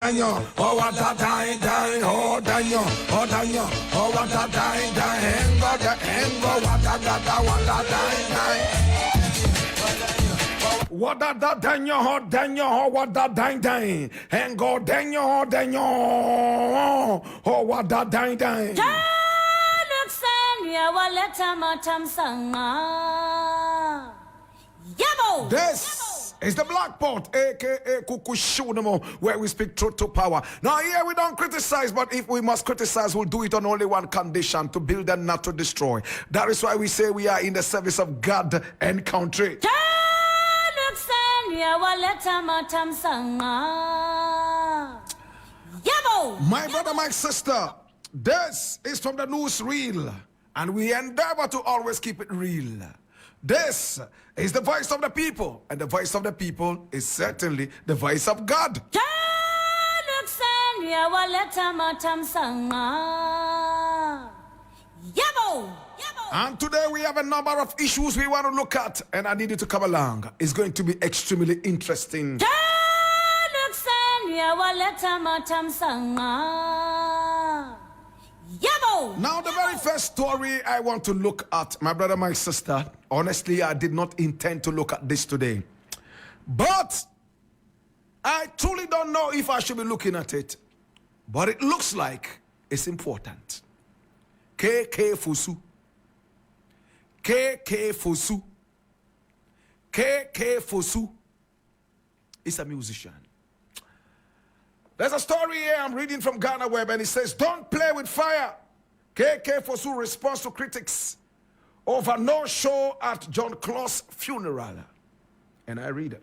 Danyo, oh what a dang dang, oh danyo, oh danyo, oh what a dang dang, hengo, what a dang dang. What a danyo, what a dang dang, hengo danyo, oh what a dang dang. This is the Black Pot, aka Kukushunamo, where we speak truth to power. Now here we don't criticize, but if we must criticize, we'll do it on only one condition: to build and not to destroy. That is why we say we are in the service of God and country. My brother, my sister, this is from the newsreel, and we endeavor to always keep it real. This is the voice of the people, and the voice of the people is certainly the voice of God. And today we have a number of issues we want to look at, and I need you to come along. It's going to be extremely interesting. Now, the very first story I want to look at, my brother, my sister, honestly, I did not intend to look at this today. But I truly don't know if I should be looking at it. But it looks like it's important. Fosu. Fosu. Fosu is a musician. There's a story here I'm reading from Ghana Web, and it says, "Don't play with fire." Fosu responds to critics over no show at John Claw's funeral. And I read it.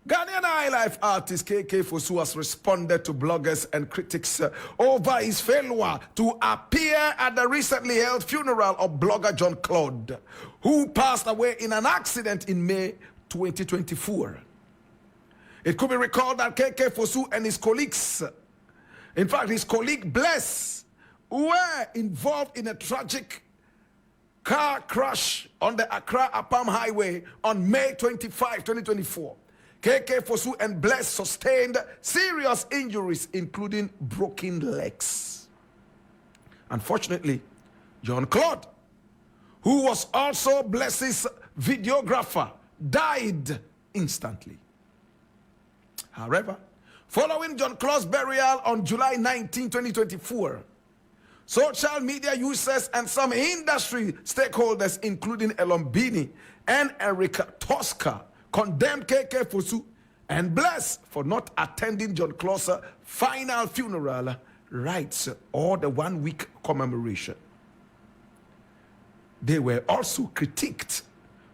Ghanaian highlife artist Fosu has responded to bloggers and critics over his failure to appear at the recently held funeral of blogger John Claude, who passed away in an accident in May 2024. It could be recalled that Fosu and his colleagues, in fact his colleague Bless, were involved in a tragic car crash on the Accra-Apam Highway on May 25, 2024. Fosu and Bless sustained serious injuries, including broken legs. Unfortunately, John Claude, who was also Bless's videographer, died instantly. However, following John Claw's burial on July 19, 2024, social media users and some industry stakeholders, including Elombini and Erica Tosca, condemned Fosu and Bless for not attending John Claw's final funeral rites or the one-week commemoration. They were also critiqued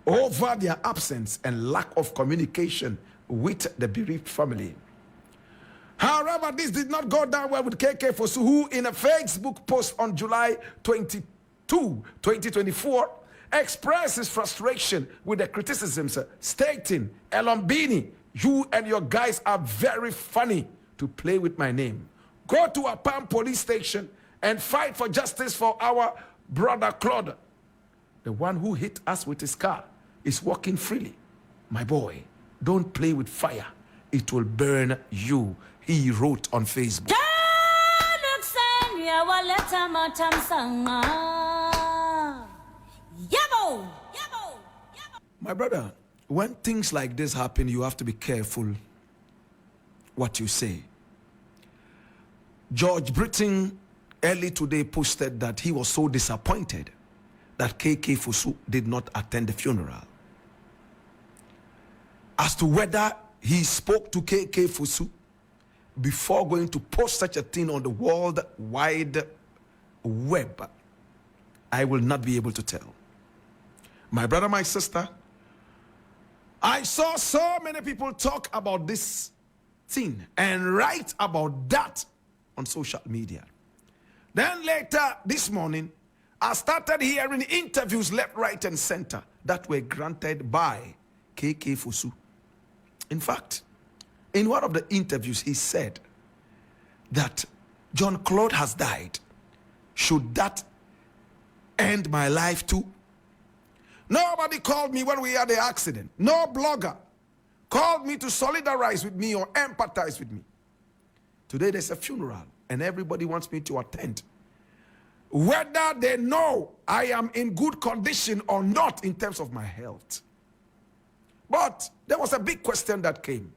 over their absence and lack of communication with the bereaved family. However, this did not go down well with Fosu, who in a Facebook post on July 22, 2024, expressed his frustration with the criticisms, stating, "Elombini, you and your guys are very funny to play with my name. Go to a Apam police station and fight for justice for our brother Claude. The one who hit us with his car is walking freely. My boy, don't play with fire. It will burn you," he wrote on Facebook. My brother, when things like this happen, you have to be careful what you say. George Britton early today posted that he was so disappointed that Fosu did not attend the funeral. As to whether he spoke to Fosu before going to post such a thing on the World Wide Web, I will not be able to tell. My brother, my sister, I saw so many people talk about this thing and write about that on social media. Then later this morning, I started hearing interviews left, right, and center that were granted by Fosu. In fact, in one of the interviews, he said that John Claude has died. Should that end my life too? Nobody called me when we had the accident. No blogger called me to solidarize with me or empathize with me. Today there's a funeral and everybody wants me to attend. Whether they know I am in good condition or not in terms of my health. But there was a big question that came.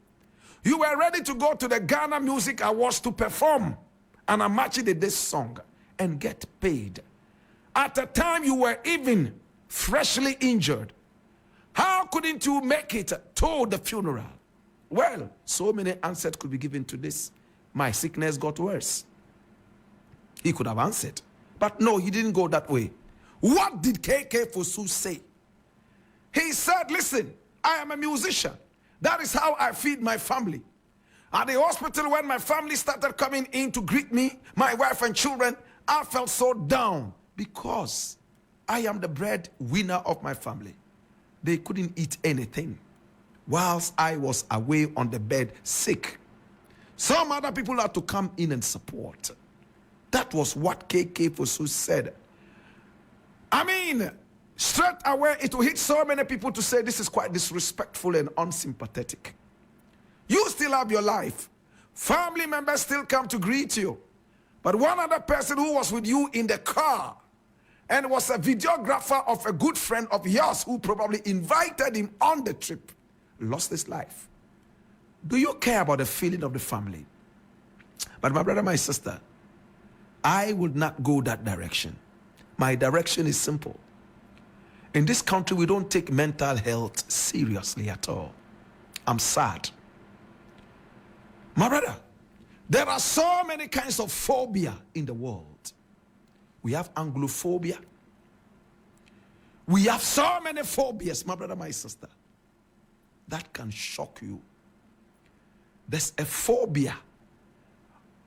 You were ready to go to the Ghana Music Awards to perform an Amachide Day song and get paid. At the time you were even freshly injured. How couldn't you make it to the funeral? Well, so many answers could be given to this. My sickness got worse. He could have answered. But no, he didn't go that way. What did KK Fosu say? He said, listen, I am a musician. That is how I feed my family. At the hospital, when my family started coming in to greet me, my wife and children, I felt so down because I am the breadwinner of my family. They couldn't eat anything whilst I was away on the bed sick. Some other people had to come in and support. That was what KK Fosu said. I mean, straight away it will hit so many people to say this is quite disrespectful and unsympathetic. You still have your life. Family members still come to greet you. But one other person who was with you in the car and was a videographer of a good friend of yours who probably invited him on the trip lost his life. Do you care about the feeling of the family? But my brother, my sister, I would not go that direction. My direction is simple. In this country, we don't take mental health seriously at all. I'm sad. My brother, there are so many kinds of phobia in the world. We have Anglophobia. We have so many phobias, my brother, my sister, that can shock you. There's a phobia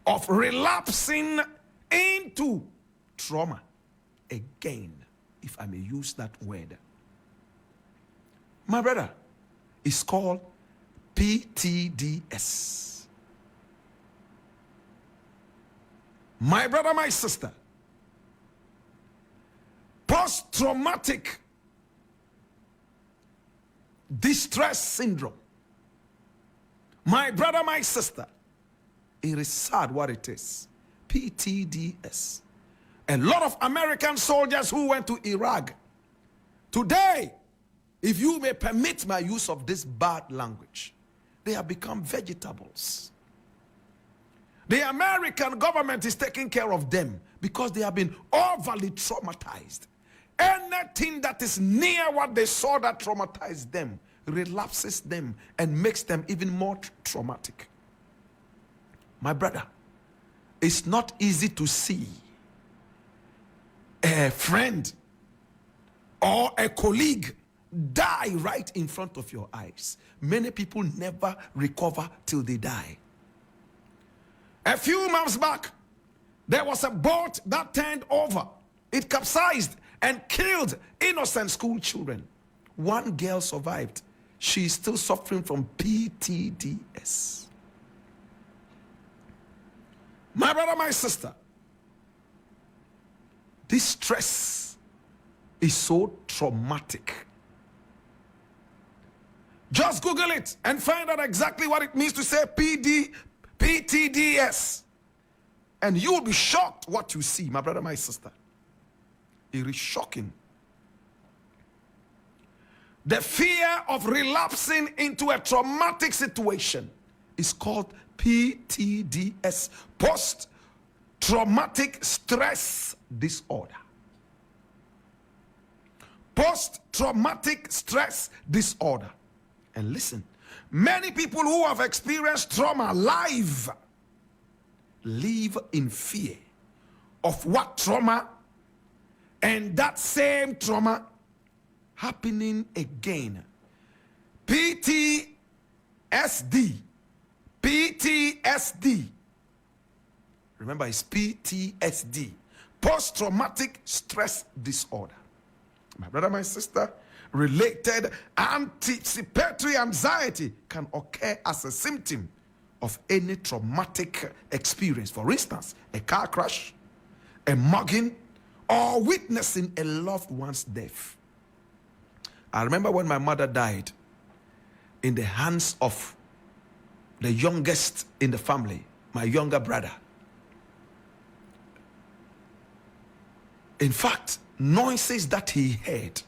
of relapsing into trauma again, if I may use that word. My brother, it's called PTDS. My brother, my sister, post-traumatic distress syndrome. My brother, my sister, it is sad what it is. PTDS. A lot of American soldiers who went to Iraq. Today, if you may permit my use of this bad language, they have become vegetables. The American government is taking care of them because they have been overly traumatized. Anything that is near what they saw that traumatized them relapses them and makes them even more traumatic. My brother, it's not easy to see a friend or a colleague die right in front of your eyes. Many people never recover till they die. A few months back, there was a boat that turned over. It capsized and killed innocent school children. One girl survived. She is still suffering from PTDS. My brother, my sister, this stress is so traumatic. Just Google it and find out exactly what it means to say PTDS. And you will be shocked what you see, my brother, my sister. It is shocking. The fear of relapsing into a traumatic situation is called PTDS, post-traumatic stress disorder. Post-traumatic stress disorder. And listen, many people who have experienced trauma live in fear of what trauma and that same trauma happening again. PTSD. PTSD. Remember, it's PTSD. Post-traumatic stress disorder. My brother, my sister, related anticipatory anxiety can occur as a symptom of any traumatic experience. For instance, a car crash, a mugging, or witnessing a loved one's death. I remember when my mother died in the hands of the youngest in the family, my younger brother. In fact, noises that he heard,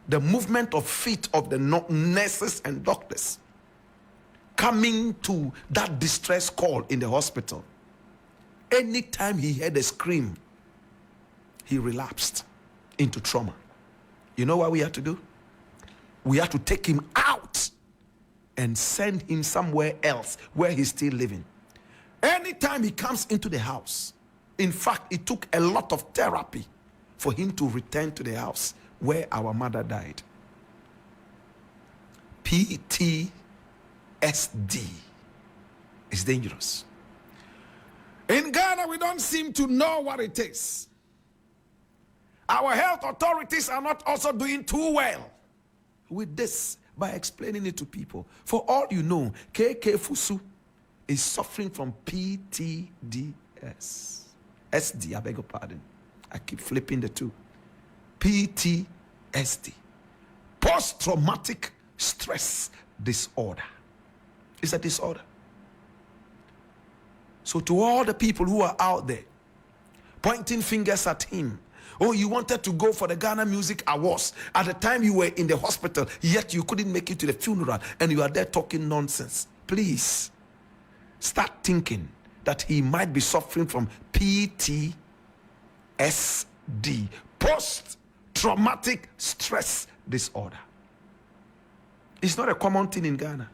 the movement of feet of the nurses and doctors coming to that distress call in the hospital. Anytime he heard a scream, he relapsed into trauma. You know what we had to do? We had to take him out and send him somewhere else where he's still living. Anytime he comes into the house, in fact, it took a lot of therapy for him to return to the house where our mother died. PTSD is dangerous. In Ghana, we don't seem to know what it is. Our health authorities are not also doing too well with this by explaining it to people. For all you know, Fosu is suffering from PTSD. SD, I beg your pardon. I keep flipping the two. PTSD. Post-traumatic stress disorder. It's a disorder. So to all the people who are out there pointing fingers at him, oh, you wanted to go for the Ghana Music Awards at the time you were in the hospital, yet you couldn't make it to the funeral, and you are there talking nonsense. Please start thinking that he might be suffering from PTSD, post-traumatic stress disorder. It's not a common thing in Ghana.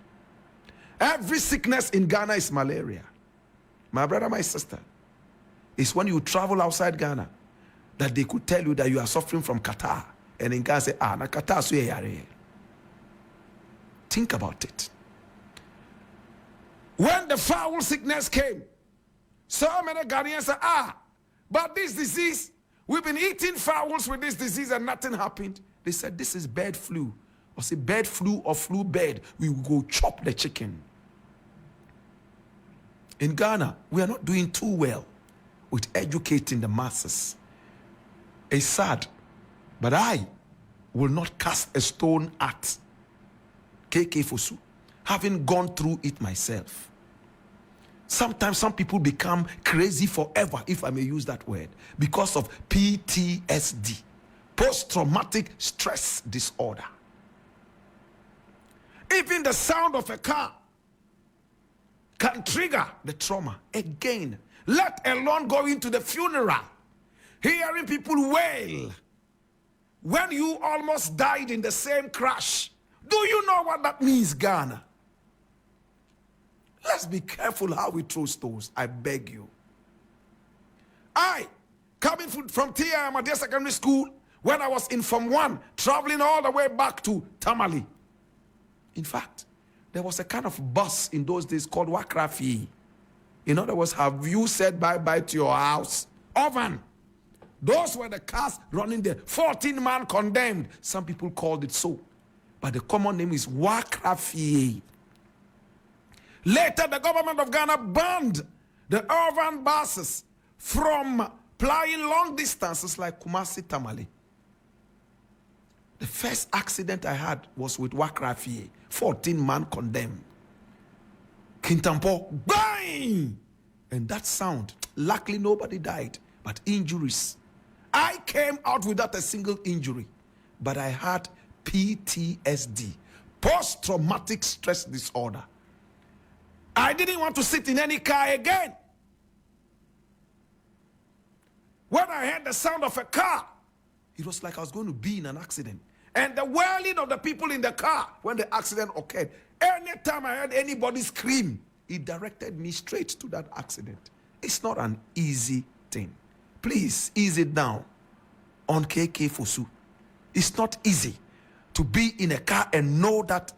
Every sickness in Ghana is malaria. My brother, my sister, it's when you travel outside Ghana that they could tell you that you are suffering from Qatar. And in Ghana say, na Qatar so yare. Think about it. When the foul sickness came, so many Ghanaians said, but this disease, we've been eating fowls with this disease and nothing happened. They said, this is bird flu. Or say bird flu or flu bird. We will go chop the chicken. In Ghana, we are not doing too well with educating the masses. It's sad, but I will not cast a stone at Fosu, having gone through it myself. Sometimes some people become crazy forever, if I may use that word, because of PTSD, post-traumatic stress disorder. Even the sound of a car can trigger the trauma again, let alone going to the funeral, hearing people wail when you almost died in the same crash. Do you know what that means, Ghana? Let's be careful how we throw stones, I beg you. Coming from Tia Ahmadiyya Secondary School, when I was in Form 1, traveling all the way back to Tamale. In fact, there was a kind of bus in those days called Wakrafi. In other words, have you said bye-bye to your house? Oven. Those were the cars running there. 14-man condemned. Some people called it so. But the common name is Wakrafi. Later, the government of Ghana banned the urban buses from plying long distances like Kumasi Tamale. The first accident I had was with Wakrafi. 14-man condemned. Kintampo, bang! And that sound, luckily nobody died, but injuries. I came out without a single injury, but I had PTSD, post-traumatic stress disorder. I didn't want to sit in any car again. When I heard the sound of a car, it was like I was going to be in an accident. And the wailing of the people in the car when the accident occurred, anytime I heard anybody scream, it directed me straight to that accident. It's not an easy thing. Please ease it down on Fosu. It's not easy to be in a car and know that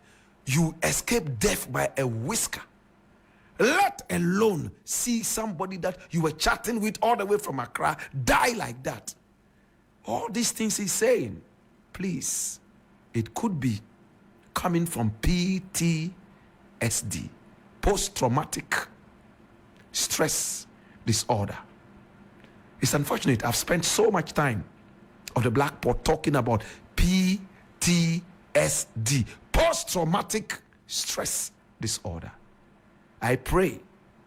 you escaped death by a whisker. Let alone see somebody that you were chatting with all the way from Accra die like that. All these things he's saying, please, it could be coming from PTSD, post-traumatic stress disorder. It's unfortunate. I've spent so much time of the Blackboard talking about PTSD, post-traumatic stress disorder. I pray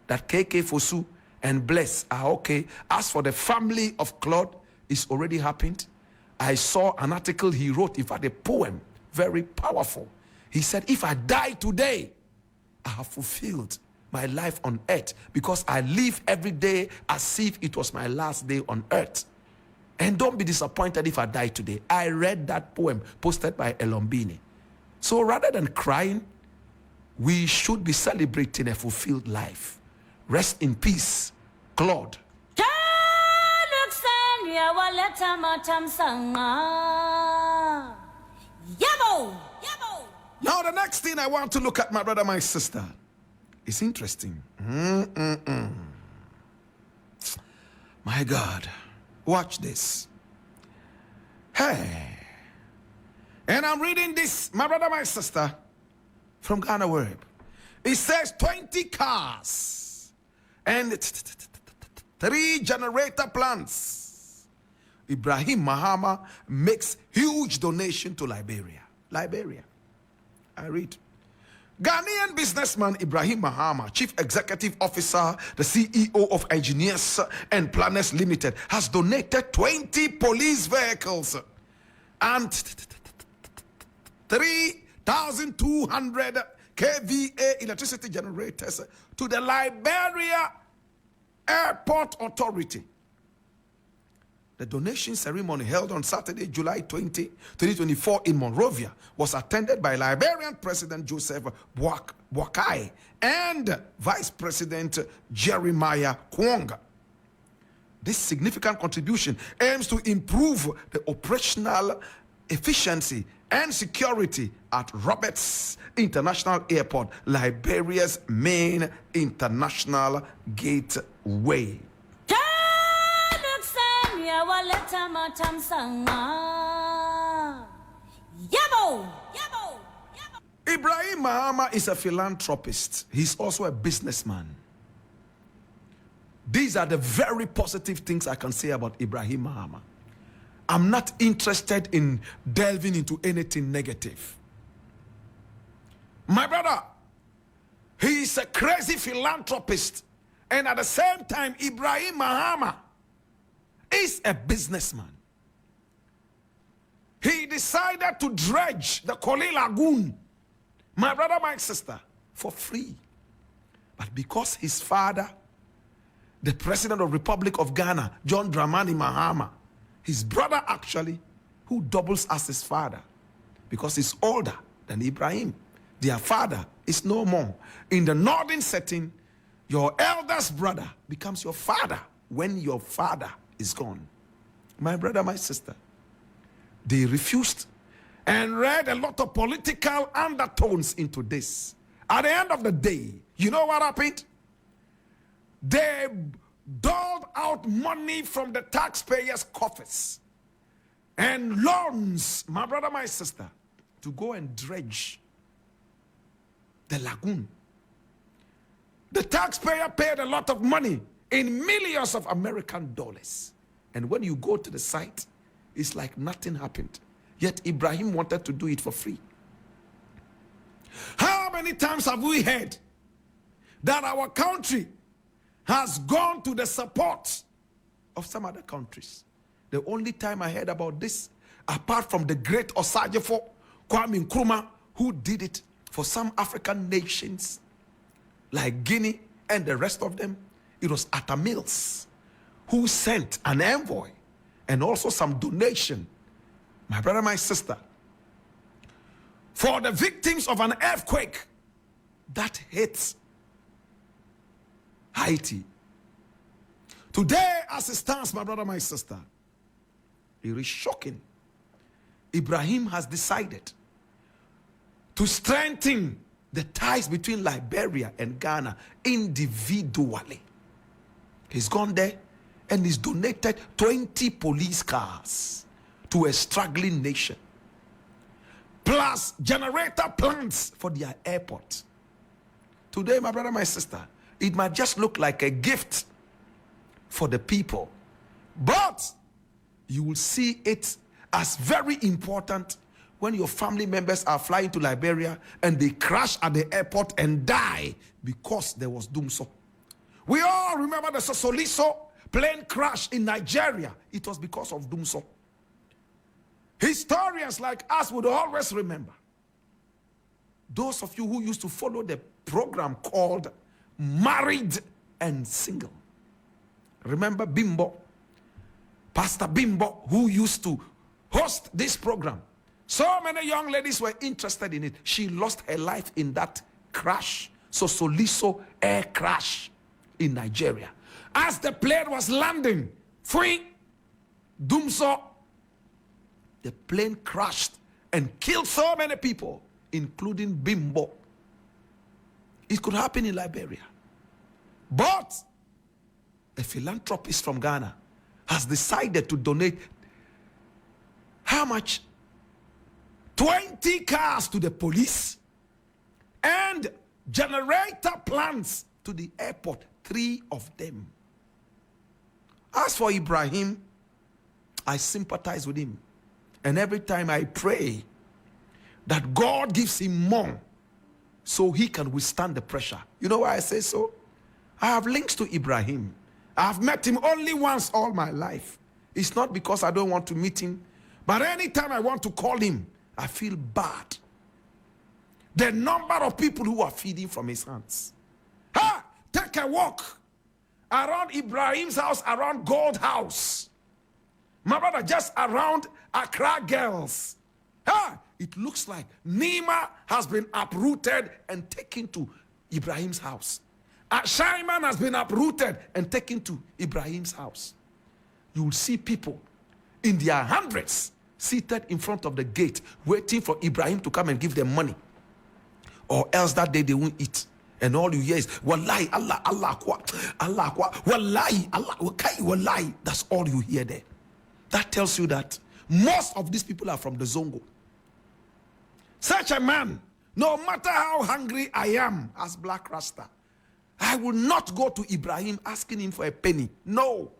that KK Fosu and Bless are okay. As for the family of Claude, it's already happened. I saw an article he wrote, in fact, a poem, very powerful. He said, if I die today, I have fulfilled my life on earth, because I live every day as if it was my last day on earth. And don't be disappointed if I die today. I read that poem posted by Elombini. So rather than crying, we should be celebrating a fulfilled life. Rest in peace, Claude. Now the next thing I want to look at, my brother, my sister, is interesting. My God, watch this. Hey. And I'm reading this, my brother, my sister, from Ghana Web. It says 20 cars and 3 generator plants. Ibrahim Mahama makes huge donation to Liberia. Liberia. I read. Ghanaian businessman Ibrahim Mahama, Chief Executive Officer, the CEO of Engineers and Planners Limited, has donated 20 police vehicles and 3,200 kVA electricity generators to the Liberia Airport Authority. The donation ceremony held on Saturday, July 20, 2024 in Monrovia was attended by Liberian President Joseph Boakai and Vice President Jeremiah Kwonga. This significant contribution aims to improve the operational efficiency and security at Roberts International Airport, Liberia's main international gateway. Ibrahim Mahama is a philanthropist. He's also a businessman. These are the very positive things I can say about Ibrahim Mahama. I'm not interested in delving into anything negative. My brother, he is a crazy philanthropist. And at the same time, Ibrahim Mahama is a businessman. He decided to dredge the Koli Lagoon, my brother, my sister, for free. But because his father, the President of the Republic of Ghana, John Dramani Mahama, his brother actually, who doubles as his father, because he's older than Ibrahim, their father is no more. In the northern setting, your eldest brother becomes your father when your father is gone. My brother, my sister, they refused and read a lot of political undertones into this. At the end of the day, you know what happened? They doled out money from the taxpayers' coffers and loans, my brother, my sister, to go and dredge the lagoon. The taxpayer paid a lot of money in millions of American dollars. And when you go to the site, it's like nothing happened. Yet Ibrahim wanted to do it for free. How many times have we heard that our country has gone to the support of some other countries? The only time I heard about this, apart from the great Osajefo Kwame Nkrumah, who did it for some African nations like Guinea and the rest of them, it was Atta Mills who sent an envoy and also some donation, my brother, my sister, for the victims of an earthquake that hit Haiti. Today, as it stands, my brother, my sister, it is shocking. Ibrahim has decided to strengthen the ties between Liberia and Ghana individually. He's gone there and he's donated 20 police cars to a struggling nation, plus generator plants for their airport. Today, my brother, my sister, it might just look like a gift for the people, but you will see it as very important when your family members are flying to Liberia and they crash at the airport and die because there was doomsday. We all remember the Sosoliso plane crash in Nigeria. It was because of Dumso. Historians like us would always remember. Those of you who used to follow the program called Married and Single. Remember Bimbo? Pastor Bimbo, who used to host this program. So many young ladies were interested in it. She lost her life in that crash. Sosoliso air crash in Nigeria. As the plane was landing, free, Dumso, the plane crashed and killed so many people, including Bimbo. It could happen in Liberia. But a philanthropist from Ghana has decided to donate how much? 20 cars to the police and generator plants to the airport, 3 of them. As for Ibrahim, I sympathize with him. And every time I pray that God gives him more so he can withstand the pressure. You know why I say so? I have links to Ibrahim. I've met him only once all my life. It's not because I don't want to meet him, but anytime I want to call him, I feel bad. The number of people who are feeding from his hands. Take a walk around Ibrahim's house, around Gold House. My brother, just around Accra Girls. It looks like Nima has been uprooted and taken to Ibrahim's house. Shaiman has been uprooted and taken to Ibrahim's house. You will see people in their hundreds seated in front of the gate waiting for Ibrahim to come and give them money, or else that day they won't eat. And all you hear is wallahi, Allah, Allah, Allah, wallahi, Allah, wallahi. That's all you hear there. That tells you that most of these people are from the Zongo. Such a man, no matter how hungry I am as Black Rasta, I will not go to Ibrahim asking him for a penny. No.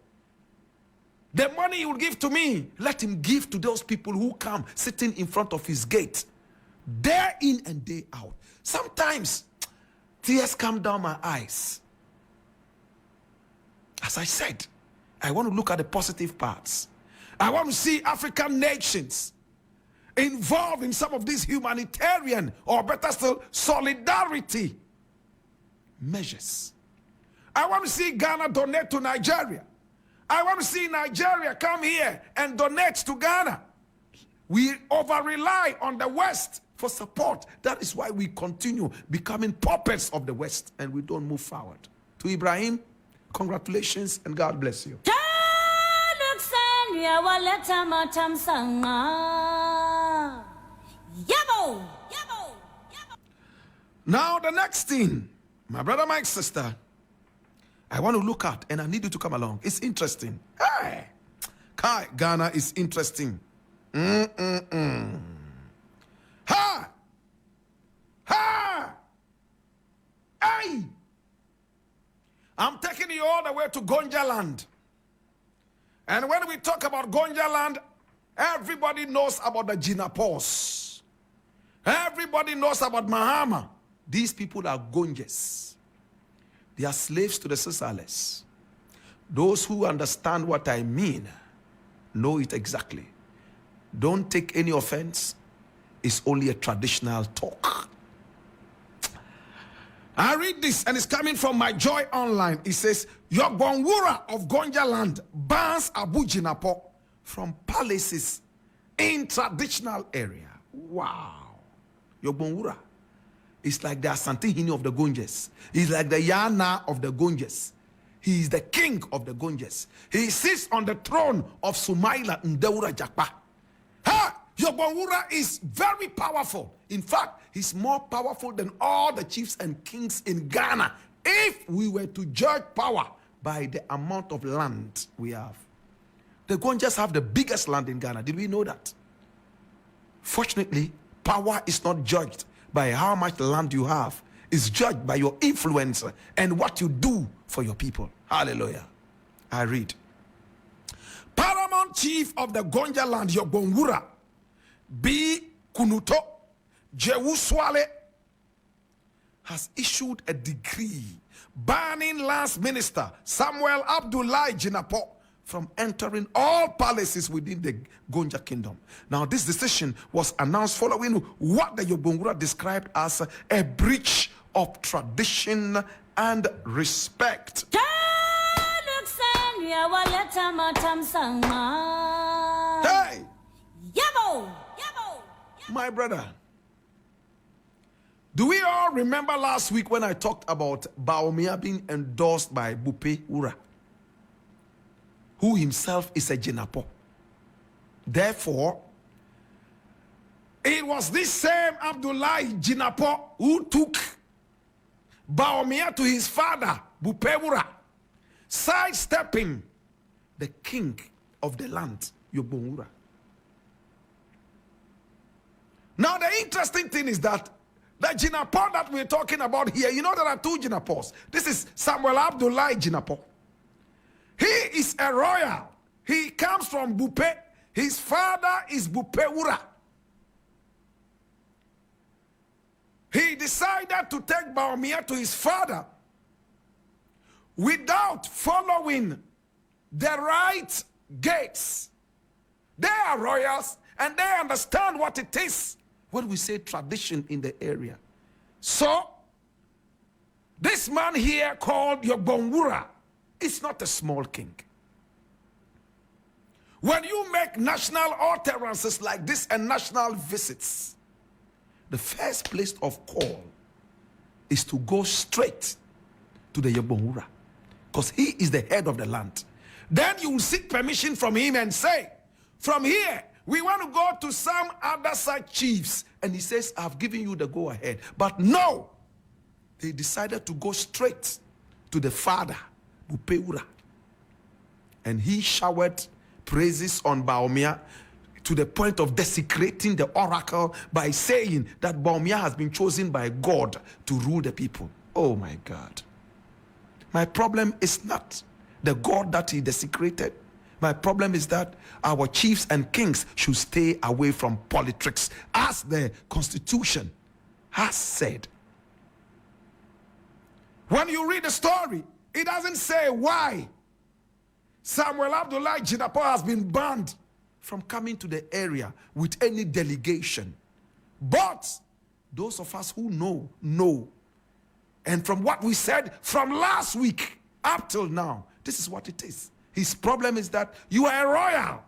The money he will give to me, let him give to those people who come sitting in front of his gate, day in and day out. Sometimes tears come down my eyes. As I said, I want to look at the positive parts. I want to see African nations involved in some of these humanitarian, or better still, solidarity measures. I want to see Ghana donate to Nigeria. I want to see Nigeria come here and donate to Ghana. We over-rely on the West for support. That is why we continue becoming puppets of the West and we don't move forward. To Ibrahim, congratulations and God bless you. Now the next thing, my brother, my sister, I want to look at, and I need you to come along. It's interesting. Hey, Ghana is interesting. Ha! Ha! Hey! I'm taking you all the way to Gonja land. And when we talk about Gonja land, everybody knows about the Jinapos. Everybody knows about Mahama. These people are Gonjes. They are slaves to the Sisales. Those who understand what I mean know it exactly. Don't take any offense. It's only a traditional talk. I read this and it's coming from my Joy Online. It says, Yogbonwura of Gonja land bans Abu Jinapo from palaces in traditional area. Wow. Yogbonwura. It's like the Asante Hini of the Gonjes. He's like the Yana of the Gonjes. He is the king of the Gonjes. He sits on the throne of Sumaila Ndeura Jakpa. Yogbonwura is very powerful. In fact, he's more powerful than all the chiefs and kings in Ghana if we were to judge power by the amount of land we have. The Gonjas have the biggest land in Ghana. Did we know that? Fortunately, power is not judged by how much land you have. It's judged by your influence and what you do for your people. Hallelujah. I read. Paramount chief of the Gonja land, Yogbonwura, B. Kunuto Jewuswale, has issued a decree banning last minister Samuel Abdullahi Jinapor from entering all palaces within the Gonja kingdom. Now, this decision was announced following what the Yobongura described as a breach of tradition and respect. Hey! My brother, do we all remember last week when I talked about Baomia being endorsed by Bupe Ura, who himself is a Jinapor? Therefore, it was this same Abdullahi Jinapor who took Baomia to his father, Bupe Ura, sidestepping the king of the land, Yobongura. Now, the interesting thing is that the Jinapor that we're talking about here, you know there are two Jinapors. This is Samuel Abdullahi Jinapor. He is a royal. He comes from Bupe. His father is Bupe Ura. He decided to take Baomia to his father without following the right gates. They are royals and they understand what it is when we say tradition in the area. So, this man here called Yobongura is not a small king. When you make national utterances like this and national visits, the first place of call is to go straight to the Yobongura, because he is the head of the land. Then you will seek permission from him and say, from here, we want to go to some other such chiefs. And he says, I've given you the go ahead. But no, they decided to go straight to the father, Bupe Ura. And he showered praises on Baomia to the point of desecrating the oracle by saying that Baomia has been chosen by God to rule the people. Oh my God. My problem is not the God that he desecrated. My problem is that our chiefs and kings should stay away from politics, as the Constitution has said. When you read the story, it doesn't say why Samuel Abdullahi Jinapor has been banned from coming to the area with any delegation. But those of us who know. And from what we said from last week up till now, this is what it is. His problem is that you are a royal.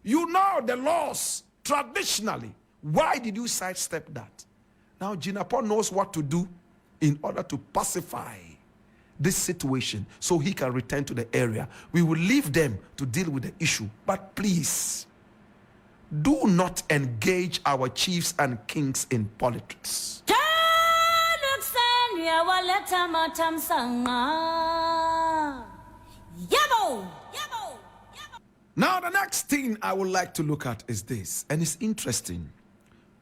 You know the laws traditionally. Why did you sidestep that? Now Jinapor knows what to do in order to pacify this situation so he can return to the area. We will leave them to deal with the issue. But please, do not engage our chiefs and kings in politics. Now, the next thing I would like to look at is this, and it's interesting.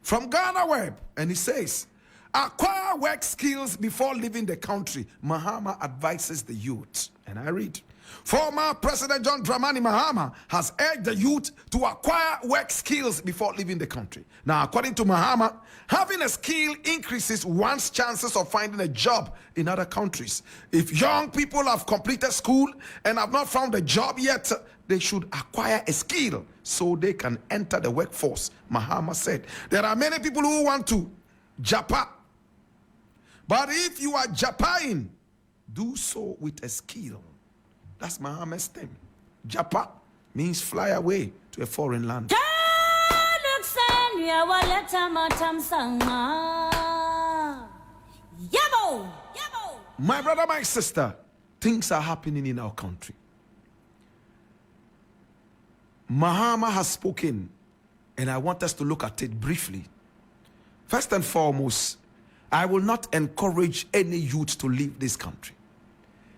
From Ghana Web, and it says, acquire work skills before leaving the country. Mahama advises the youth. And I read, former President John Dramani Mahama has urged the youth to acquire work skills before leaving the country. Now, according to Mahama, having a skill increases one's chances of finding a job in other countries. If young people have completed school and have not found a job yet, they should acquire a skill so they can enter the workforce. Mahama said, there are many people who want to japa. But if you are japaing, do so with a skill. That's Mahama's thing. Japa means fly away to a foreign land. My brother, my sister, things are happening in our country. Mahama has spoken, and I want us to look at it briefly. First and foremost, I will not encourage any youth to leave this country.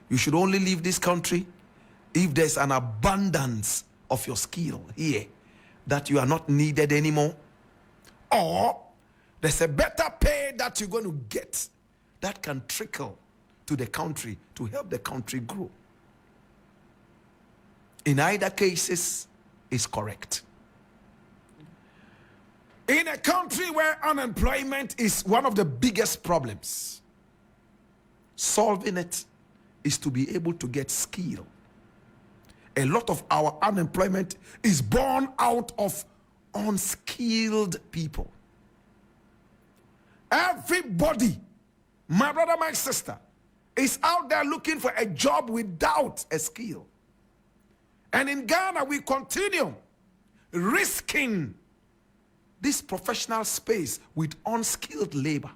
You should only leave this country if there's an abundance of your skill here that you are not needed anymore, or there's a better pay that you're going to get that can trickle to the country to help the country grow. In either cases, is correct. In a country where unemployment is one of the biggest problems, Solving it is to be able to get skill. A lot of our unemployment is born out of unskilled people. Everybody, my brother, my sister, is out there looking for a job without a skill. And in Ghana, we continue risking this professional space with unskilled labor.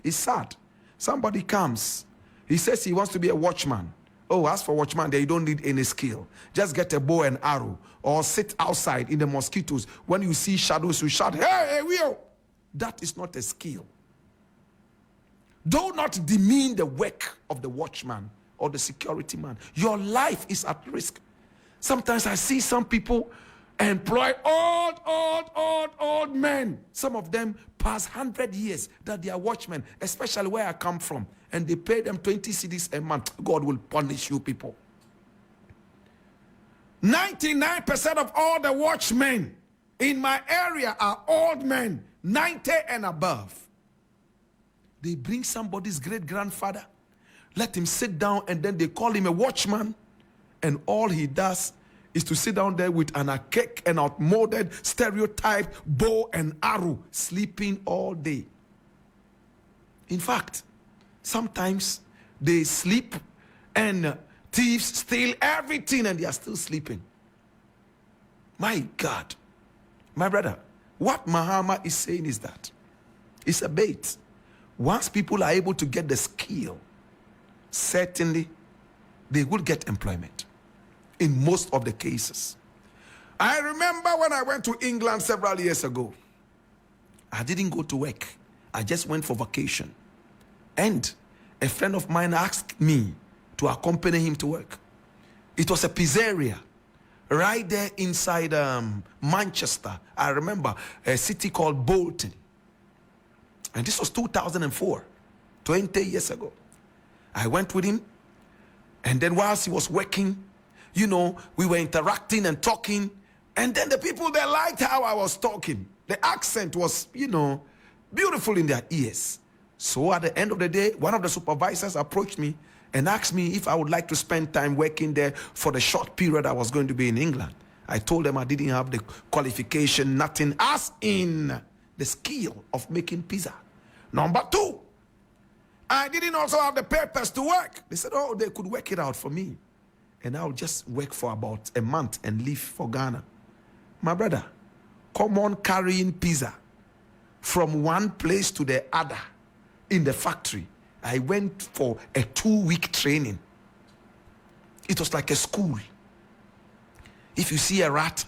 It's sad. Somebody comes, he says he wants to be a watchman. Oh, as for watchman, they don't need any skill. Just get a bow and arrow or sit outside in the mosquitoes. When you see shadows, you shout, hey, Will. That is not a skill. Do not demean the work of the watchman or the security man. Your life is at risk. Sometimes I see some people employ old men. Some of them past 100 years that they are watchmen, especially where I come from. And they pay them 20 cedis a month. God will punish you people. 99% of all the watchmen in my area are old men, 90 and above. They bring somebody's great-grandfather, let him sit down, and then they call him a watchman, and all he does is to sit down there with an archaic and outmoded stereotype, bow and arrow, sleeping all day. In fact, sometimes they sleep and thieves steal everything and they are still sleeping. My God. My brother, what Mahama is saying is that it's a bait. Once people are able to get the skill, certainly they will get employment in most of the cases. I remember when I went to England several years ago, I didn't go to work. I just went for vacation. And a friend of mine asked me to accompany him to work. It was a pizzeria right there inside Manchester. I remember a city called Bolton. And this was 2004, 20 years ago. I went with him. And then whilst he was working, you know, we were interacting and talking. And then the people, they liked how I was talking. The accent was, you know, beautiful in their ears. So at the end of the day, one of the supervisors approached me and asked me if I would like to spend time working there for the short period I was going to be in England. I told them I didn't have the qualification, nothing, as in the skill of making pizza. Number two, I didn't also have the papers to work. They said, oh, they could work it out for me. And I'll just work for about a month and leave for Ghana. My brother, come on carrying pizza from one place to the other in the factory. I went for a 2-week training. It was like a school. If you see a rat,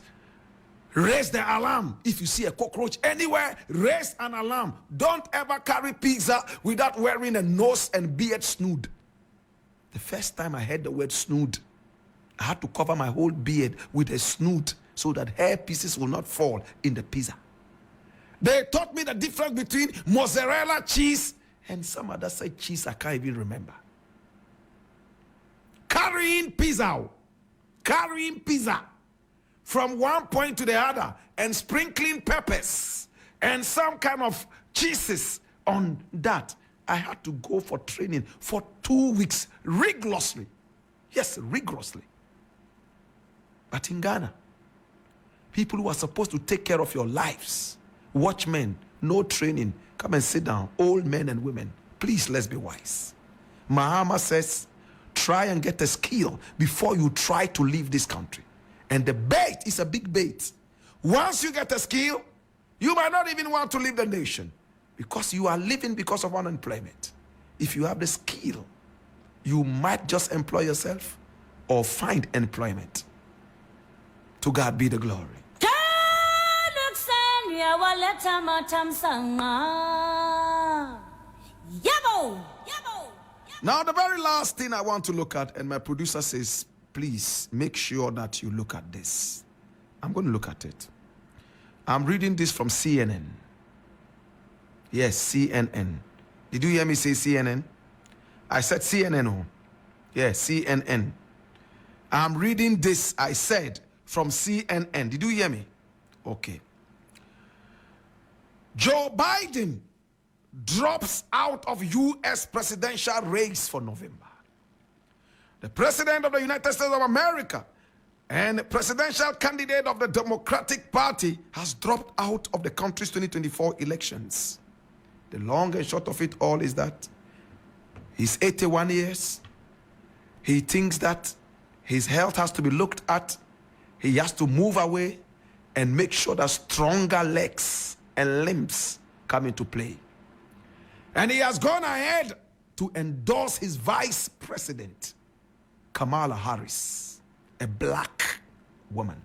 raise the alarm. If you see a cockroach anywhere, raise an alarm. Don't ever carry pizza without wearing a nose and beard snood. The first time I heard the word snood, I had to cover my whole beard with a snood so that hair pieces will not fall in the pizza. They taught me the difference between mozzarella cheese and some other side cheese I can't even remember. Carrying pizza from one point to the other and sprinkling peppers and some kind of cheeses on that. I had to go for training for 2 weeks rigorously. Yes, rigorously. But in Ghana, people who are supposed to take care of your lives, watchmen, no training, come and sit down, old men and women. Please, let's be wise. Mahama says, try and get a skill before you try to leave this country. And the bait is a big bait. Once you get a skill, you might not even want to leave the nation because you are living because of unemployment. If you have the skill, you might just employ yourself or find employment. To God be the glory. Now, the very last thing I want to look at, and my producer says, please make sure that you look at this. I'm going to look at it. I'm reading this from CNN. Yes, CNN. Did you hear me say CNN? I said CNN. Oh. Yes, CNN. I'm reading this, I said, from CNN. Did you hear me? Okay. Joe Biden, drops out of U.S. presidential race for November. The president of the United States of America and presidential candidate of the Democratic Party has dropped out of the country's 2024 elections. The long and short of it all is that he's 81 years. He thinks that his health has to be looked at. He has to move away and make sure that stronger legs and limbs come into play. And he has gone ahead to endorse his vice president, Kamala Harris, a black woman.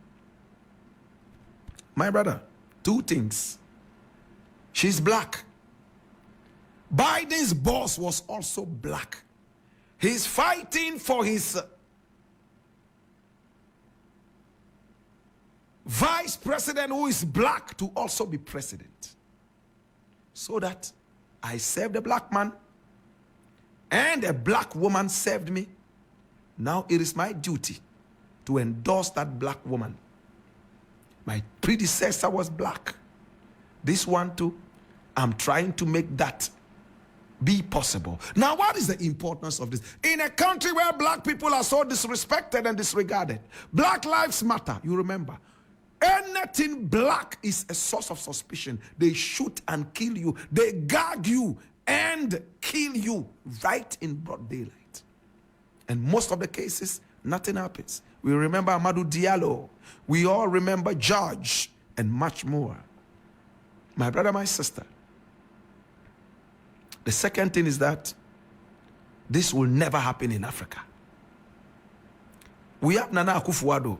My brother, two things. She's black. Biden's boss was also black. He's fighting for his vice president who is black to also be president. So that I served a black man and a black woman served me. Now it is my duty to endorse that black woman. My predecessor was black. This one too, I'm trying to make that be possible. Now, what is the importance of this? In a country where black people are so disrespected and disregarded, Black Lives Matter, you remember, anything black is a source of suspicion. They shoot and kill you. They gag you and kill you right in broad daylight. And most of the cases, nothing happens. We remember Amadou Diallo. We all remember George and much more. My brother, my sister. The second thing is that this will never happen in Africa. We have Nana Akufo-Addo.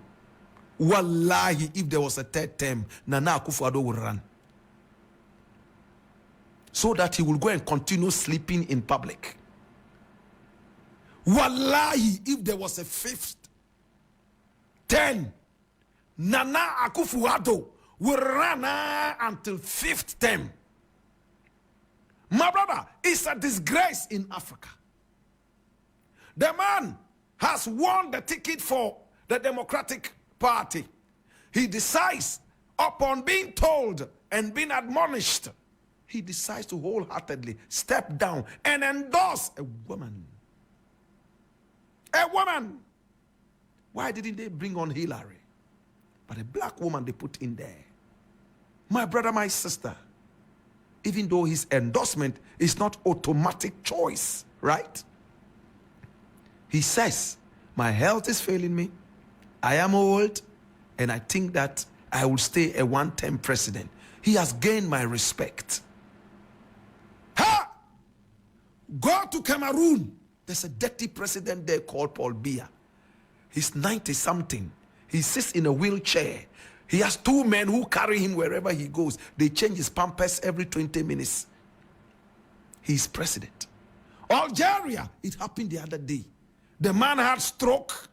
Wallahi, if there was a third term, Nana Akufo-Addo would run. So that he will go and continue sleeping in public. Wallahi, if there was a fifth term, Nana Akufo-Addo will run until fifth term. My brother, it's a disgrace in Africa. The man has won the ticket for the Democratic Party. He decides, upon being told and being admonished, he decides to wholeheartedly step down and endorse a woman. A woman. Why didn't they bring on Hillary? But a black woman they put in there. My brother, my sister, even though his endorsement is not automatic choice, right? He says, my health is failing me. I am old, and I think that I will stay a one-term president. He has gained my respect. Ha! Go to Cameroon. There's a dirty president there called Paul Biya. He's 90-something. He sits in a wheelchair. He has two men who carry him wherever he goes. They change his pampers every 20 minutes. He's president. Algeria, it happened the other day. The man had stroke.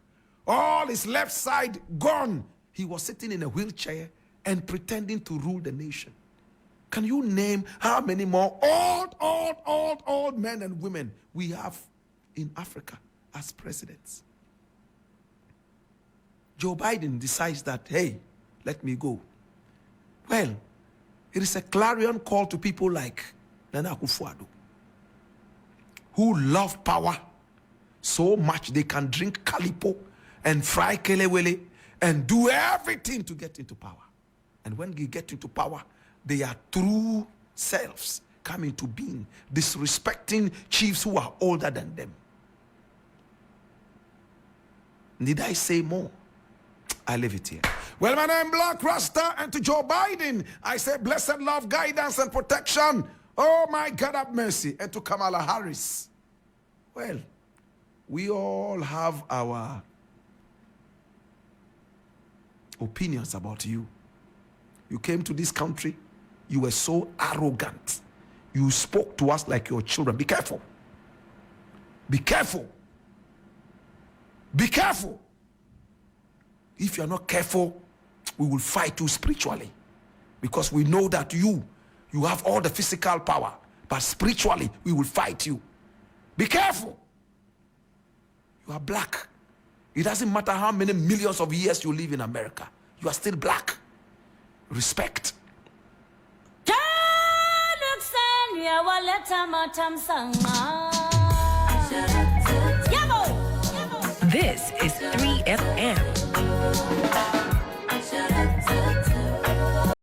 All his left side gone. He was sitting in a wheelchair and pretending to rule the nation. Can you name how many more old men and women we have in Africa as presidents? Joe Biden decides that, hey, let me go. Well, it is a clarion call to people like Nana Akufo-Addo, who love power so much they can drink Kalipo and fry kelewele and do everything to get into power. And when they get into power, their true selves come into being, disrespecting chiefs who are older than them. Need I say more? I leave it here. Well, my name is Black Rasta, and to Joe Biden, I say blessed love, guidance, and protection. Oh, my God, have mercy. And to Kamala Harris. Well, we all have our opinions about you. You came to this country. You were so arrogant. You spoke to us like your children. Be careful. Be careful. Be careful. If you are not careful, we will fight you spiritually. Because we know that you have all the physical power. But spiritually, we will fight you. Be careful. You are black. It doesn't matter how many millions of years you live in America. You are still black. Respect. This is 3FM.